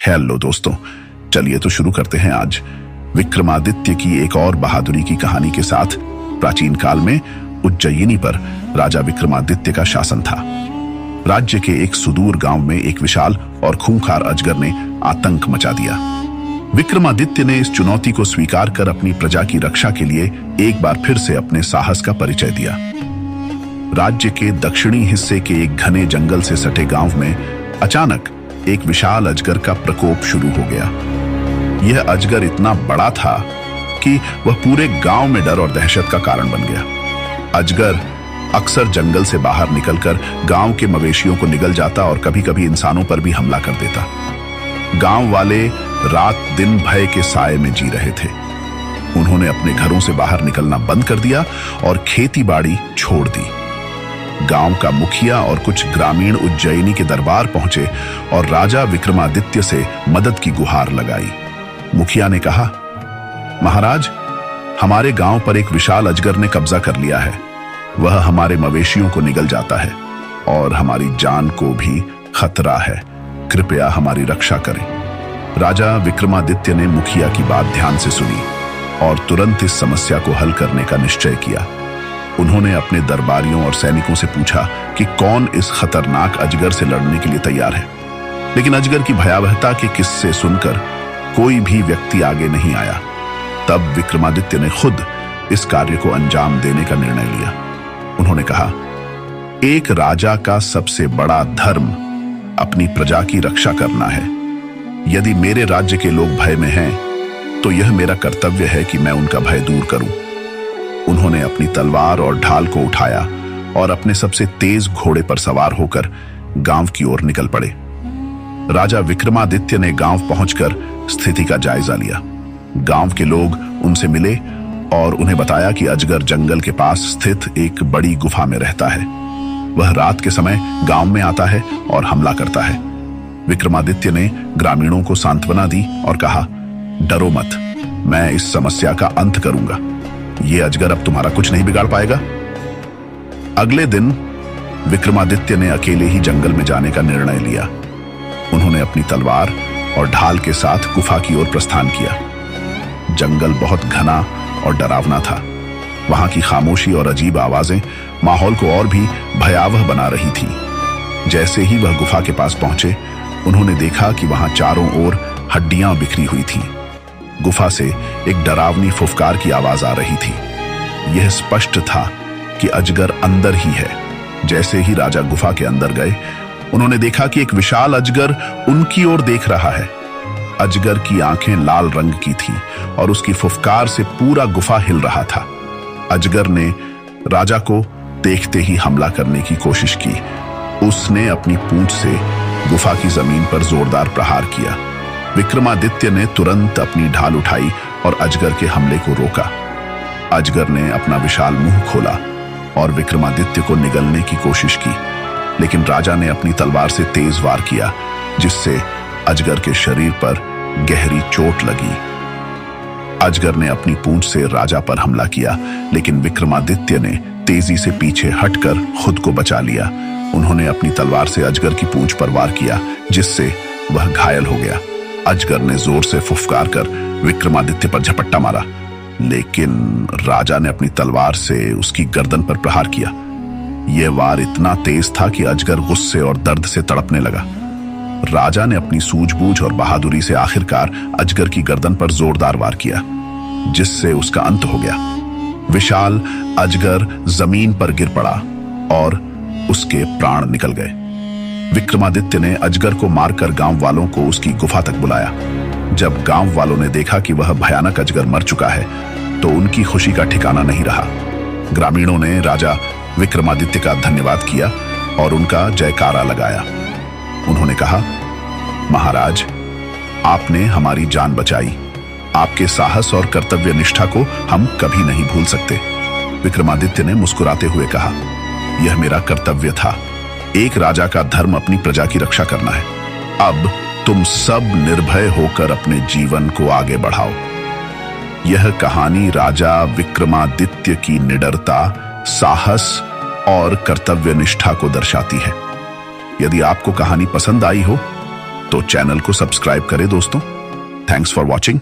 Hello दोस्तों, चलिए तो शुरू करते हैं आज विक्रमादित्य की एक और बहादुरी की कहानी के साथ। प्राचीन काल में उज्जयिनी पर राजा विक्रमादित्य का शासन था। राज्य के एक सुदूर गांव में एक विशाल और खूंखार अजगर ने आतंक मचा दिया। विक्रमादित्य ने इस चुनौती को स्वीकार कर अपनी प्रजा की रक्षा के लिए एक बार फिर से अपने साहस का परिचय दिया। राज्य के दक्षिणी हिस्से के एक घने जंगल से सटे गांव में अचानक एक विशाल अजगर का प्रकोप शुरू हो गया। यह अजगर इतना बड़ा था कि वह पूरे गांव में डर और दहशत का कारण बन गया। अजगर अक्सर जंगल से बाहर निकलकर गांव के मवेशियों को निगल जाता और कभी-कभी इंसानों पर भी हमला कर देता। गांव वाले रात दिन भय के साए में जी रहे थे। उन्होंने अपने घरों से बाहर निकलना बंद कर दिया और खेती बाड़ी छोड़ दी। गांव का मुखिया और कुछ ग्रामीण उज्जयिनी के दरबार पहुंचे और राजा विक्रमादित्य से मदद की गुहार लगाई। मुखिया ने कहा, महाराज, हमारे गांव पर एक विशाल अजगर ने कब्जा कर लिया है। वह हमारे मवेशियों को निगल जाता है और हमारी जान को भी खतरा है। कृपया हमारी रक्षा करें। राजा विक्रमादित्य ने मुखिया की बात ध्यान से सुनी और तुरंत इस समस्या को हल करने का निश्चय किया। उन्होंने अपने दरबारियों और सैनिकों से पूछा कि कौन इस खतरनाक अजगर से लड़ने के लिए तैयार है। लेकिन अजगर की भयावहता के किस्से सुनकर कोई भी व्यक्ति आगे नहीं आया। तब विक्रमादित्य ने खुद इस कार्य को अंजाम देने का निर्णय लिया। उन्होंने कहा, एक राजा का सबसे बड़ा धर्म अपनी प्रजा की रक्षा करना है। यदि मेरे राज्य के लोग भय में हैं, तो यह मेरा कर्तव्य है कि मैं उनका भय दूर करूं। उन्होंने अपनी तलवार और ढाल को उठाया और अपने सबसे तेज घोड़े पर सवार होकर गांव की ओर निकल पड़े। राजा विक्रमादित्य ने गांव पहुंचकर स्थिति का जायजा लिया। गांव के लोग उनसे मिले और उन्हें बताया कि अजगर जंगल के पास स्थित एक बड़ी गुफा में रहता है। वह रात के समय गांव में आता है और हमला करता है। विक्रमादित्य ने ग्रामीणों को सांत्वना दी और कहा, डरो मत, मैं इस समस्या का अंत करूंगा। यह अजगर अब तुम्हारा कुछ नहीं बिगाड़ पाएगा। अगले दिन विक्रमादित्य ने अकेले ही जंगल में जाने का निर्णय लिया। उन्होंने अपनी तलवार और ढाल के साथ गुफा की ओर प्रस्थान किया। जंगल बहुत घना और डरावना था। वहां की खामोशी और अजीब आवाजें माहौल को और भी भयावह बना रही थी। जैसे ही वह गुफा के पास पहुंचे, उन्होंने देखा कि वहां चारों ओर हड्डियां बिखरी हुई थीं। गुफा से एक डरावनी फुफकार की आवाज आ रही थी। यह स्पष्ट था कि अजगर अंदर ही है। जैसे ही राजा गुफा के अंदर गए, उन्होंने देखा कि एक विशाल अजगर उनकी ओर देख रहा है। अजगर की आंखें लाल रंग की थीं और उसकी फुफकार से पूरा गुफा हिल रहा था। अजगर ने राजा को देखते ही हमला करने की कोशिश की। उसने अपनी पूंछ से गुफा की जमीन पर जोरदार प्रहार किया। विक्रमादित्य ने तुरंत अपनी ढाल उठाई और अजगर के हमले को रोका। अजगर ने अपना विशाल मुंह खोला और विक्रमादित्य को निगलने की कोशिश की, लेकिन राजा ने अपनी तलवार से तेज वार किया, जिससे अजगर के शरीर पर गहरी चोट लगी। अजगर ने अपनी पूंछ से राजा पर हमला किया, लेकिन विक्रमादित्य ने तेजी से पीछे हटकर खुद को बचा लिया। उन्होंने अपनी तलवार से अजगर की पूंछ पर वार किया, जिससे वह घायल हो गया। अजगर ने जोर से फुफकार कर विक्रमादित्य पर झपट्टा मारा, लेकिन राजा ने अपनी तलवार से उसकी गर्दन पर प्रहार किया। यह वार इतना तेज था कि अजगर गुस्से और दर्द से तड़पने लगा। राजा ने अपनी सूझबूझ और बहादुरी से आखिरकार अजगर की गर्दन पर जोरदार वार किया, जिससे उसका अंत हो गया। विशाल अजगर जमीन पर गिर पड़ा और उसके प्राण निकल गए। विक्रमादित्य ने अजगर को मारकर गांव वालों को उसकी गुफा तक बुलाया। जब गांव वालों ने देखा कि वह भयानक अजगर मर चुका है, तो उनकी खुशी का ठिकाना नहीं रहा। ग्रामीणों ने राजा विक्रमादित्य का धन्यवाद किया और उनका जयकारा लगाया। उन्होंने कहा, महाराज, आपने हमारी जान बचाई। आपके साहस और कर्तव्य निष्ठा को हम कभी नहीं भूल सकते। विक्रमादित्य ने मुस्कुराते हुए कहा, यह मेरा कर्तव्य था। एक राजा का धर्म अपनी प्रजा की रक्षा करना है। अब तुम सब निर्भय होकर अपने जीवन को आगे बढ़ाओ। यह कहानी राजा विक्रमादित्य की निडरता, साहस और कर्तव्य निष्ठा को दर्शाती है। यदि आपको कहानी पसंद आई हो, तो तो चैनल को सब्सक्राइब करें दोस्तों। Thanks for watching.